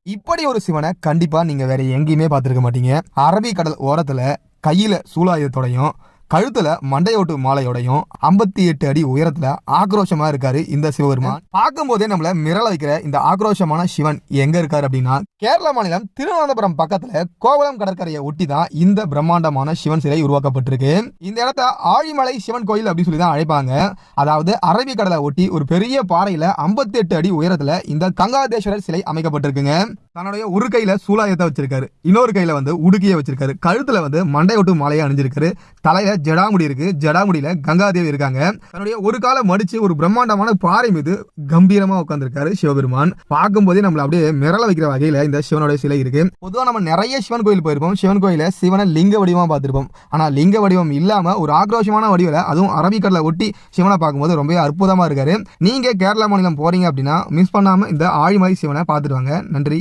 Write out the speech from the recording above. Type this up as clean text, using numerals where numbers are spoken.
இப்படி ஒரு சிவனை கண்டிப்பா நீங்க வேற எங்கேயுமே பார்த்திருக்க மாட்டீங்க. அரபிக்கடல் ஓரத்துல கையில சூலாயுதத்தோடையும் கழுத்துல மண்டையோட்டு மாலையோடையும் 58 அடி உயரத்துல ஆக்ரோஷமா இருக்காரு இந்த சிவபெருமான். பார்க்கும் போதே நம்மள மிரள வைக்கிற இந்த ஆக்ரோஷமான சிவன் எங்க இருக்காரு அப்படின்னா, கேரள மாநிலம் திருவனந்தபுரம் பக்கத்துல கோவளம் கடற்கரையை ஒட்டி தான் இந்த பிரம்மாண்டமான சிவன் சிலை உருவாக்கப்பட்டிருக்கு. இந்த இடத்த ஆழிமலை சிவன் கோயில் அப்படின்னு சொல்லி தான் அழைப்பாங்க. அதாவது அரபிக்கடலை ஒட்டி ஒரு பெரிய பாறையில 58 அடி உயரத்துல இந்த கங்காதேஸ்வரர் சிலை அமைக்கப்பட்டிருக்குங்க. தன்னுடைய ஒரு கையில சூலாயத்தை வச்சிருக்காரு, இன்னொரு கையில உடுக்கிய வச்சிருக்காரு, கழுத்துல மண்டையோட்டு மாலையை அணிஞ்சிருக்காரு, தலையில ஜடாமுடி இருக்கு, ஜடாமுடியில கங்காதேவி இருக்காங்க. தன்னுடைய ஒரு காலை மடிச்சு ஒரு பிரம்மாண்டமான பாறை மீது கம்பீரமா உட்கார்ந்திருக்காரு சிவபெருமான். பார்க்கும் போதே நம்மள அப்படியே மிரள வைக்கிற வகையில இந்த சிவனுடைய சிலை இருக்கு. பொதுவா நம்ம நிறைய சிவன் கோயில் போயிருப்போம், சிவன் கோயில சிவனை லிங்க வடிவமா பார்த்திருப்போம். ஆனா லிங்க வடிவம் இல்லாம ஒரு ஆக்ரோஷமான வடிவில, அதுவும் அரபிக்கடலை ஒட்டி சிவனை பார்க்கும்போது ரொம்ப அற்புதமா இருக்காரு. நீங்க கேரளா மாநிலம் போறீங்க அப்படின்னா மிஸ் பண்ணாம இந்த ஆழிமலை சிவனை பார்த்துட்டு வாங்க. நன்றி.